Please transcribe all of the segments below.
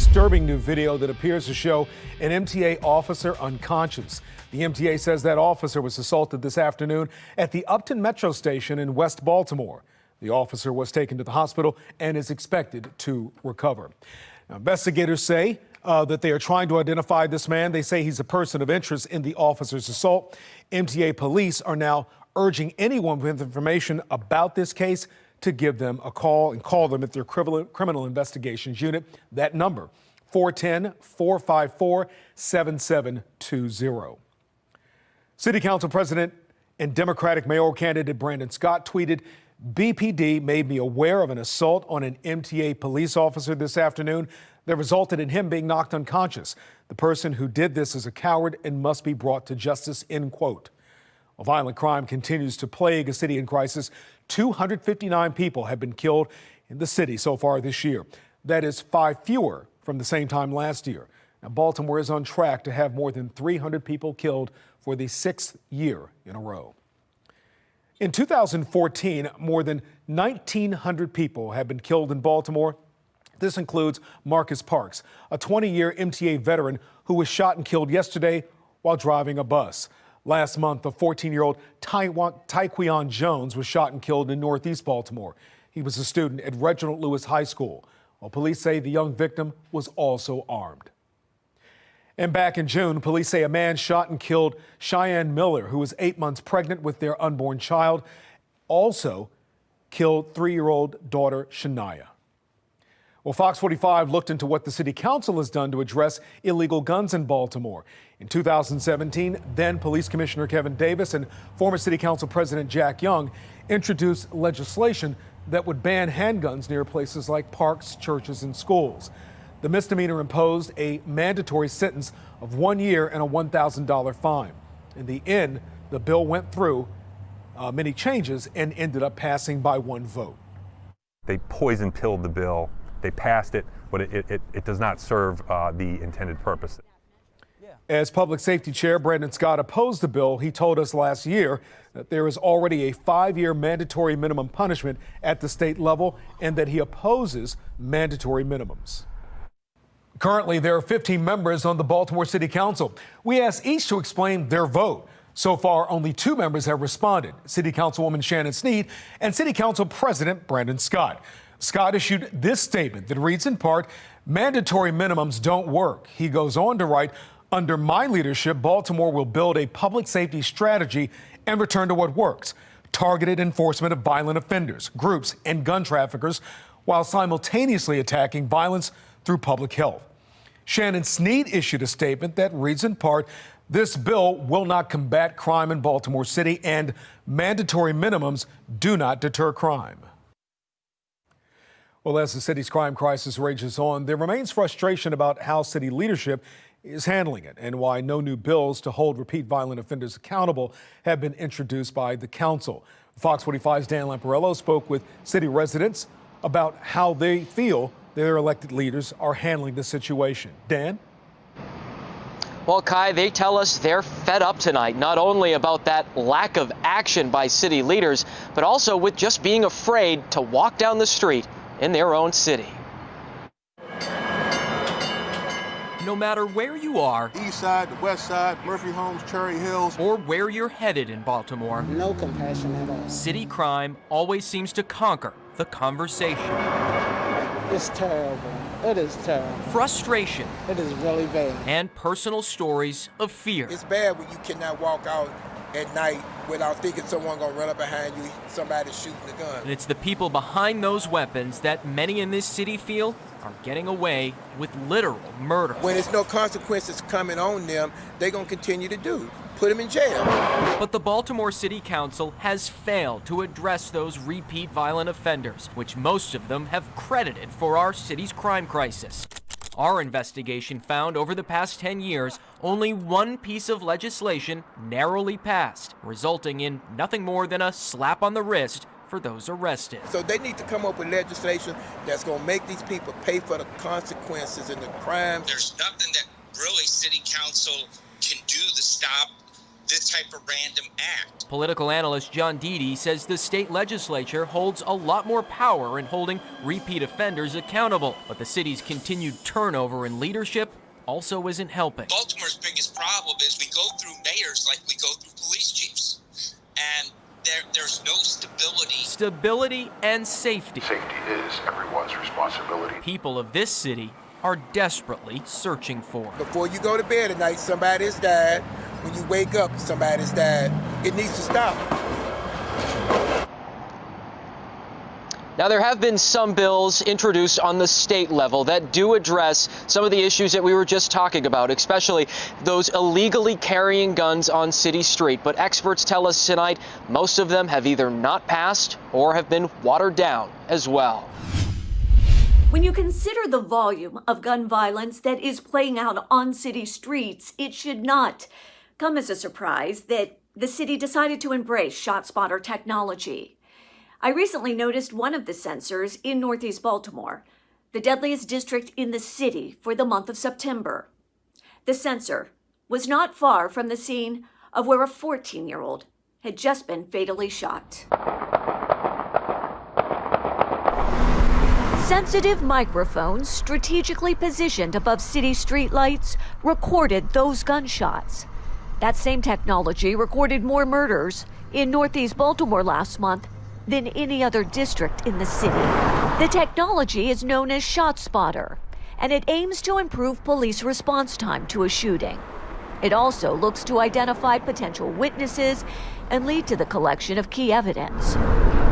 disturbing new video that appears to show an MTA officer unconscious. The MTA says that officer was assaulted this afternoon at the Upton Metro Station in West Baltimore. The officer was taken to the hospital and is expected to recover. Now, investigators say that they are trying to identify this man. They say he's a person of interest in the officer's assault. MTA police are now urging anyone with information about this case to give them a call and call them at their criminal investigations unit. That number, 410-454-7720. City Council President and Democratic mayoral candidate Brandon Scott tweeted, "BPD made me aware of an assault on an MTA police officer this afternoon that resulted in him being knocked unconscious. The person who did this is a coward and must be brought to justice," end quote. Well, violent crime continues to plague a city in crisis. 259 people have been killed in the city so far this year. That is 5 fewer from the same time last year. Now, Baltimore is on track to have more than 300 people killed for the 6th year in a row. In 2014, more than 1,900 people have been killed in Baltimore. This includes Marcus Parks, a 20-year MTA veteran who was shot and killed yesterday while driving a bus. Last month, a 14-year-old Tyquan Jones was shot and killed in Northeast Baltimore. He was a student at Reginald Lewis High School. Well, police say the young victim was also armed. And back in June, police say a man shot and killed Cheyenne Miller, who was 8 months pregnant with their unborn child, also killed 3-year-old daughter Shania. Well, Fox 45 looked into what the city council has done to address illegal guns in Baltimore. In 2017, then Police Commissioner Kevin Davis and former city council president Jack Young introduced legislation that would ban handguns near places like parks, churches, and schools. The misdemeanor imposed a mandatory sentence of 1 year and a $1,000 fine. In the end, the bill went through many changes and ended up passing by 1 vote. They poison pilled the bill. They passed it, but it does not serve the intended purpose. As Public Safety Chair Brandon Scott opposed the bill, he told us last year that there is already a 5-year mandatory minimum punishment at the state level and that he opposes mandatory minimums. Currently, there are 15 members on the Baltimore City Council. We asked each to explain their vote. So far, only 2 members have responded, City Councilwoman Shannon Snead and City Council President Brandon Scott. Scott issued this statement that reads in part, "Mandatory minimums don't work." He goes on to write, "Under my leadership, Baltimore will build a public safety strategy and return to what works, targeted enforcement of violent offenders, groups, and gun traffickers, while simultaneously attacking violence through public health." Shannon Snead issued a statement that reads in part, "This bill will not combat crime in Baltimore City, and mandatory minimums do not deter crime." Well, as the city's crime crisis rages on, there remains frustration about how city leadership is handling it and why no new bills to hold repeat violent offenders accountable have been introduced by the council. Fox 45's Dan Lamparello spoke with city residents about how they feel their elected leaders are handling the situation. Dan? Well, Kai, they tell us they're fed up tonight, not only about that lack of action by city leaders, but also with just being afraid to walk down the street in their own city. No matter where you are, East Side, the West Side, Murphy Homes, Cherry Hills, or where you're headed in Baltimore, no compassion at all. City crime always seems to conquer the conversation. It's terrible. It is terrible. Frustration. It is really bad. And personal stories of fear. It's bad when you cannot walk out at night without thinking someone gonna run up behind you, somebody shooting the gun. And it's the people behind those weapons that many in this city feel are getting away with literal murder. When there's no consequences coming on them, they're gonna continue to do it. Put them in jail. But the Baltimore City Council has failed to address those repeat violent offenders, which most of them have credited for our city's crime crisis. Our investigation found over the past 10 years, only 1 piece of legislation narrowly passed, resulting in nothing more than a slap on the wrist for those arrested. So they need to come up with legislation that's going to make these people pay for the consequences and the crimes. There's nothing that really city council can do to stop this type of random act. Political analyst John Deedy says the state legislature holds a lot more power in holding repeat offenders accountable, but the city's continued turnover in leadership also isn't helping. Baltimore's biggest problem is we go through mayors like we go through police chiefs, and there's no stability. Stability and safety. Safety is everyone's responsibility. People of this city are desperately searching for. Before you go to bed at night, somebody's died. When you wake up, somebody's died. It needs to stop. Now, there have been some bills introduced on the state level that do address some of the issues that we were just talking about, especially those illegally carrying guns on city street. But experts tell us tonight most of them have either not passed or have been watered down as well. When you consider the volume of gun violence that is playing out on city streets, it should not come as a surprise that the city decided to embrace Shotspotter technology. I recently noticed one of the sensors in Northeast Baltimore, the deadliest district in the city for the month of September. The sensor was not far from the scene of where a 14-year-old had just been fatally shot. Sensitive microphones strategically positioned above city streetlights recorded those gunshots. That same technology recorded more murders in Northeast Baltimore last month than any other district in the city. The technology is known as Shotspotter, and it aims to improve police response time to a shooting. It also looks to identify potential witnesses and lead to the collection of key evidence.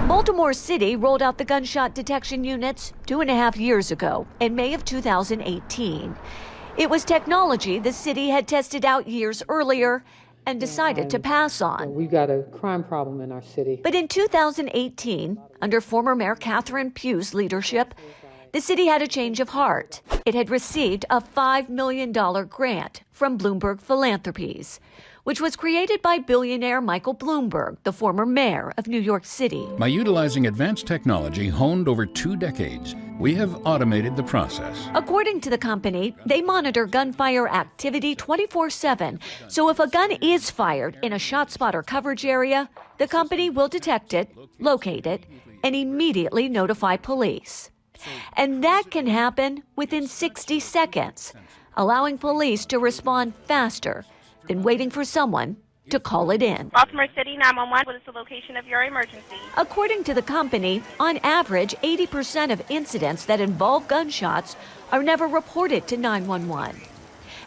Baltimore City rolled out the gunshot detection units 2.5 years ago, in May of 2018. It was technology the city had tested out years earlier and decided to pass on. We've got a crime problem in our city. But in 2018, under former Mayor Catherine Pugh's leadership, the city had a change of heart. It had received a $5 million grant from Bloomberg Philanthropies, which was created by billionaire Michael Bloomberg, the former mayor of New York City. By utilizing advanced technology honed over 2 decades, we have automated the process. According to the company, they monitor gunfire activity 24/7. So if a gun is fired in a ShotSpotter coverage area, the company will detect it, locate it, and immediately notify police. And that can happen within 60 seconds, allowing police to respond faster than waiting for someone to call it in. Baltimore City 911, what is the location of your emergency? According to the company, on average, 80% of incidents that involve gunshots are never reported to 911.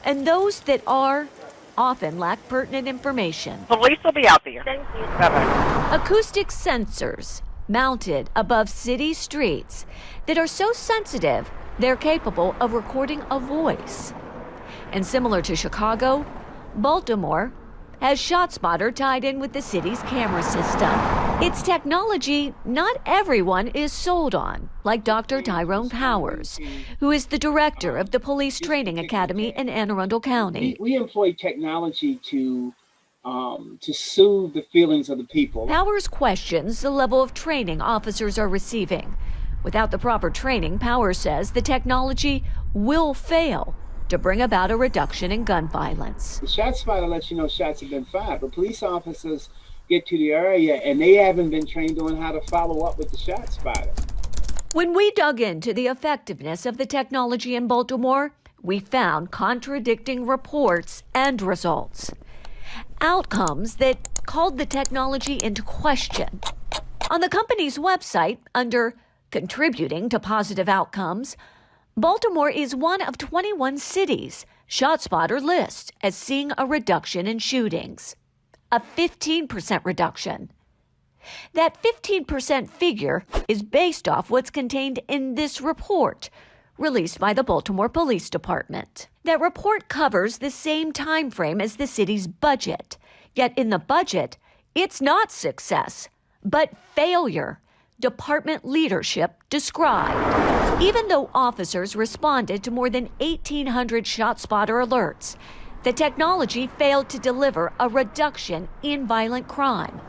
And those that are often lack pertinent information. Police will be out there. Thank you. Bye-bye. Acoustic sensors mounted above city streets that are so sensitive, they're capable of recording a voice. And similar to Chicago, Baltimore has ShotSpotter tied in with the city's camera system. It's technology not everyone is sold on, like Dr. Tyrone Powers, who is the director of the Police Training Academy in Anne Arundel County. We employ technology to soothe the feelings of the people. Powers questions the level of training officers are receiving. Without the proper training, Powers says the technology will fail to bring about a reduction in gun violence. The ShotSpotter lets you know shots have been fired, but police officers get to the area and they haven't been trained on how to follow up with the ShotSpotter. When we dug into the effectiveness of the technology in Baltimore, we found contradicting reports and results. Outcomes that called the technology into question. On the company's website, under Contributing to Positive Outcomes, Baltimore is one of 21 cities ShotSpotter lists as seeing a reduction in shootings, a 15% reduction. That 15% figure is based off what's contained in this report released by the Baltimore Police Department. That report covers the same time frame as the city's budget, yet in the budget, it's not success, but failure. Department leadership described. Even though officers responded to more than 1,800 ShotSpotter alerts, the technology failed to deliver a reduction in violent crime.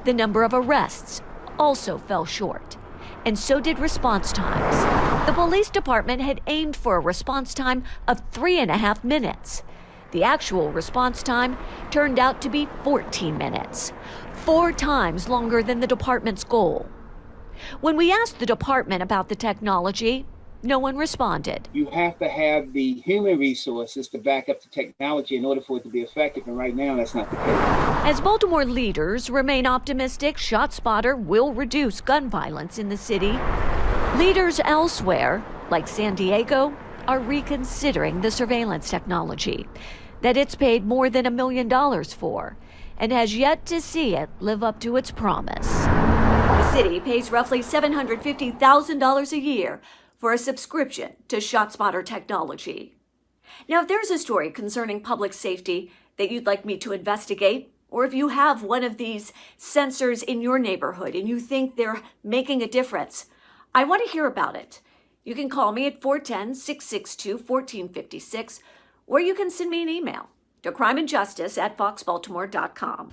The number of arrests also fell short, and so did response times. The police department had aimed for a response time of 3.5 minutes. The actual response time turned out to be 14 minutes, 4 times longer than the department's goal. When we asked the department about the technology, no one responded. You have to have the human resources to back up the technology in order for it to be effective, and right now that's not the case. As Baltimore leaders remain optimistic Shotspotter will reduce gun violence in the city, leaders elsewhere, like San Diego, are reconsidering the surveillance technology that it's paid more than $1 million for and has yet to see it live up to its promise. The city pays roughly $750,000 a year for a subscription to Shotspotter technology. Now, if there's a story concerning public safety that you'd like me to investigate, or if you have one of these sensors in your neighborhood and you think they're making a difference, I want to hear about it. You can call me at 410-662-1456, or you can send me an email to crimeandjustice@foxbaltimore.com.